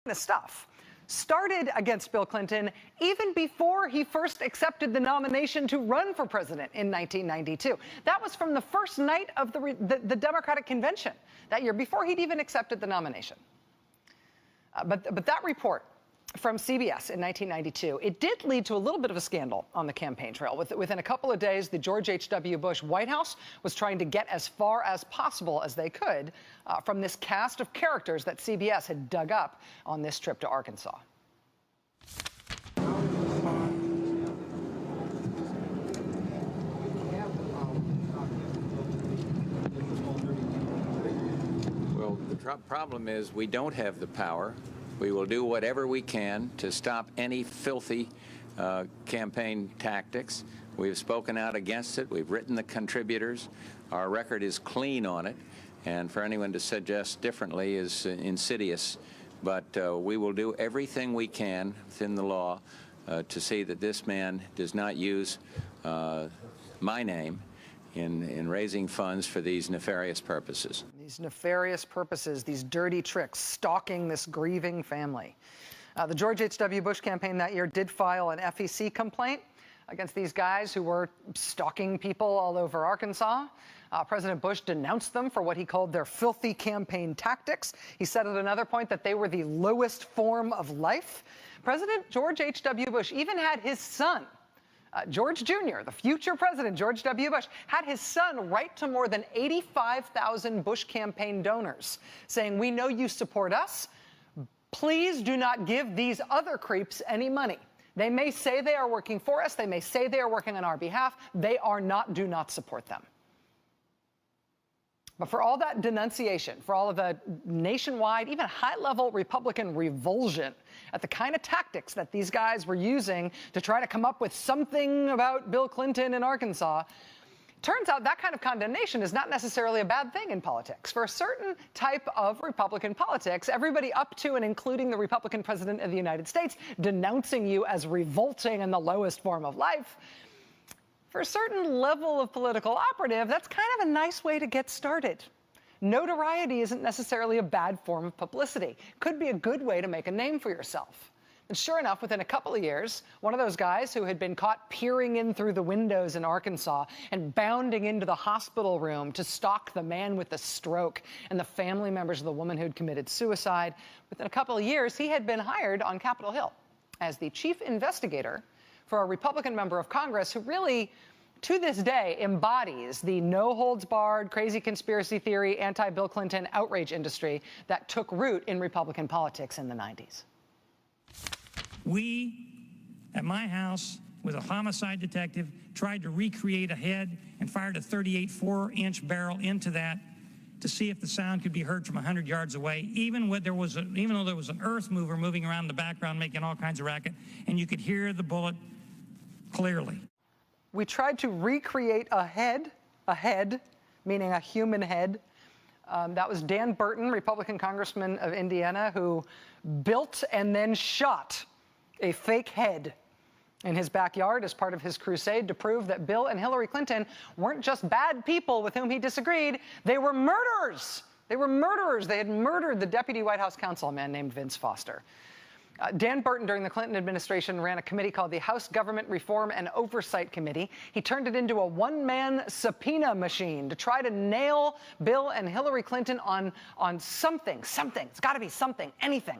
kind of stuff started against Bill Clinton even before he first accepted the nomination to run for president in 1992. That was from the first night of the Democratic convention that year, before he'd even accepted the nomination. But that report from CBS in 1992, it did lead to a little bit of a scandal on the campaign trail. Within a couple of days, the George H.W. Bush White House was trying to get as far as possible as they could from this cast of characters that CBS had dug up on this trip to Arkansas. Well, the problem is we don't have the power. We will do whatever we can to stop any filthy campaign tactics. We've spoken out against it. We've written the contributors. Our record is clean on it. And for anyone to suggest differently is insidious. But we will do everything we can within the law to see that this man does not use my name in raising funds for these nefarious purposes. These nefarious purposes, these dirty tricks, stalking this grieving family. The George H.W. Bush campaign that year did file an FEC complaint against these guys who were stalking people all over Arkansas. President Bush denounced them for what he called their filthy campaign tactics. He said at another point that they were the lowest form of life. President George H.W. Bush even had his son, George Jr., the future president, George W. Bush, had his son write to more than 85,000 Bush campaign donors saying, "We know you support us. Please do not give these other creeps any money. They may say they are working for us. They may say they are working on our behalf. They are not. Do not support them." But for all that denunciation, for all of the nationwide, even high-level Republican revulsion at the kind of tactics that these guys were using to try to come up with something about Bill Clinton in Arkansas, turns out that kind of condemnation is not necessarily a bad thing in politics. For a certain type of Republican politics, everybody up to and including the Republican president of the United States denouncing you as revolting and the lowest form of life, for a certain level of political operative, that's kind of a nice way to get started. Notoriety isn't necessarily a bad form of publicity. Could be a good way to make a name for yourself. And sure enough, within a couple of years, one of those guys who had been caught peering in through the windows in Arkansas and bounding into the hospital room to stalk the man with the stroke and the family members of the woman who'd committed suicide, within a couple of years, he had been hired on Capitol Hill as the chief investigator for a Republican member of Congress who really, to this day, embodies the no-holds-barred, crazy conspiracy theory, anti-Bill Clinton outrage industry that took root in Republican politics in the 90s. We, at my house, with a homicide detective, tried to recreate a head and fired a 38 4-inch barrel into that to see if the sound could be heard from 100 yards away, even though there was an earth mover moving around in the background making all kinds of racket, and you could hear the bullet clearly. We tried to recreate a head, meaning a human head. That was Dan Burton, Republican congressman of Indiana, who built and then shot a fake head in his backyard as part of his crusade to prove that Bill and Hillary Clinton weren't just bad people with whom he disagreed, they were murderers. They were murderers. They had murdered the deputy White House counsel, a man named Vince Foster. Dan Burton, during the Clinton administration, ran a committee called the House Government Reform and Oversight Committee. He turned it into a one-man subpoena machine to try to nail Bill and Hillary Clinton on something. It's got to be something, anything.